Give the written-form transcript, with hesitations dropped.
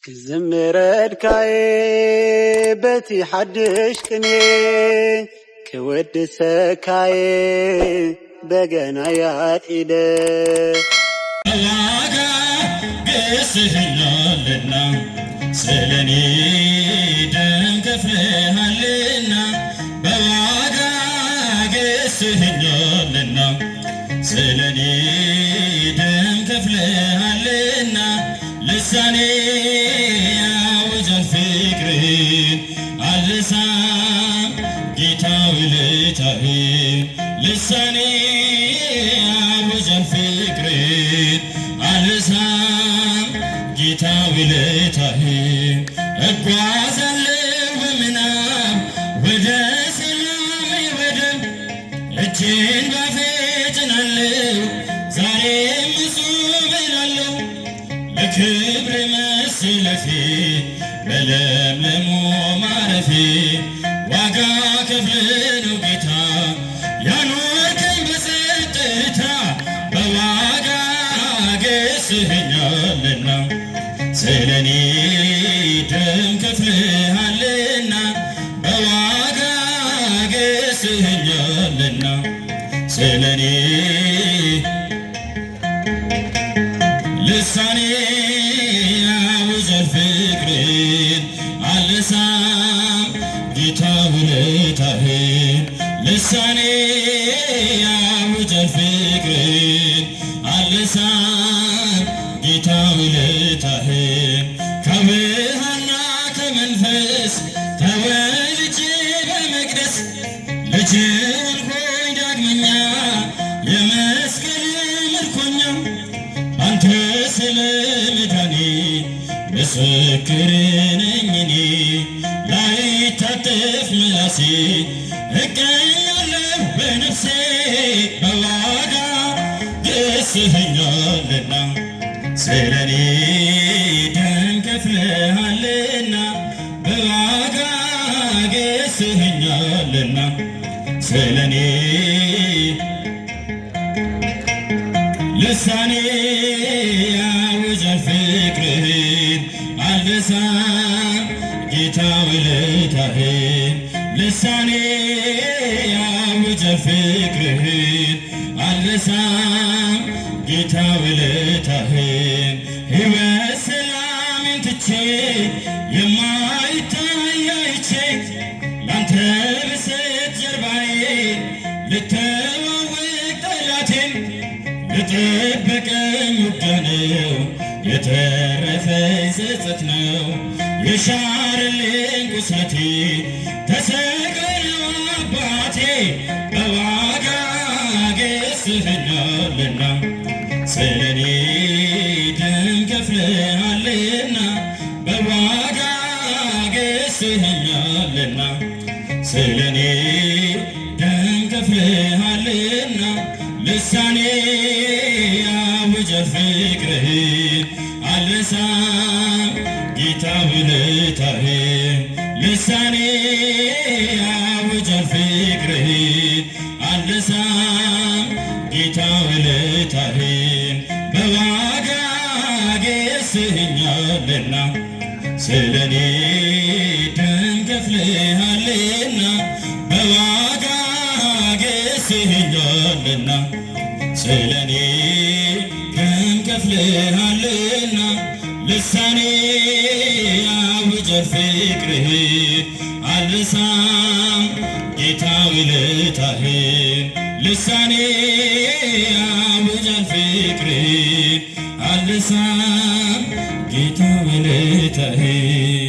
كزمردكاي بتي حدش كني كودسكاي بغنايات إيده واغا قسهلالنا سلني دم كفلهالنا بواغا قسهلالنا سلني دم كفلهالنا لساني وجل فكرين عاللسان جيتاوي لتاهين لساني وجل فكرين عاللسان جيتاوي لتاهين اقوازلو بمنام ودسلامي ودم እጄን ባፌጭናለው ዛሬም እጹም እላለሁ ለክብር መሰለፌ በለምለሙ ማረፌ ዋጋ ከፍለ ነው ጌታ ያኖርከኝ በጸጥታ በዋጋ ገዝተኸኛልና ስለኔ ደም ከፍለሃልና በዋጋ ገዝተኸኛልና ስለኔ ልሳኔ ያውጃል ፍቅርን አልረሳም ጌታ ውለታህን ልሳኔ ያውጃል ፍቅርን አልረሳም ጌታ ውለታህን ከውሃና ከመንፈስ ተወልጄ በመቅደስ ልጅ ሆንኩኝ ዳግመኛ የመስቀል ምርኮኛ አንተ ስለ መዳኔ ምስክር ነኝ እኔ ላይታጠፍ ምላሴ እቀኛለሁ በነፍሴ በዋጋ ገዝተኸኛልና ስለኔ ደም ከፍለሃልና በዋጋ ገዝተኸኛልና ስለኔ ልሳኔ ያውጃል ፍቅርህን አልረሳም ጌታ ውለታህን ልሳኔ ያውጃል ፍቅርህን አልረሳም ጌታ ውለታህን ሕይወት ሰላሜን ትቼ የማይታይ አይቼ ላንተ ብሰጥ ጀርባዬ ልተዋወቅ ጠላቴን የጠበቀኝ ውጊያ ነው የተረፈኝ ጸጸት ነው የሻረልኝ ቁስለቴ ተሰቅሎ አባቴ በዋጋ ገዝተኸኛልና ስለኔ ደም ከፍለሃልና በዋጋ ገዝተኸኛልና ስለኔ ደም ከፍለሃልና ልሳኔ ያውጃል ፍቅርህን አልረሳም ጌታ ውለታህን ልሳኔ ያውጃል ፍቅርህን አልረሳም ጌታ ውለታህን በዋጋ ገዝተኸኛልና ስለኔ ደም ከፍለሃልና በዋጋ ገዝተኸኛልና ስለኔ ደም ከፍለሃልና ልሳኔ ያውጃል ፍቅርህን አልረሳም ጌታ ውለታህን ልሳኔ ያውጃል ፍቅርህን አልረሳም ጌታ ውለታህን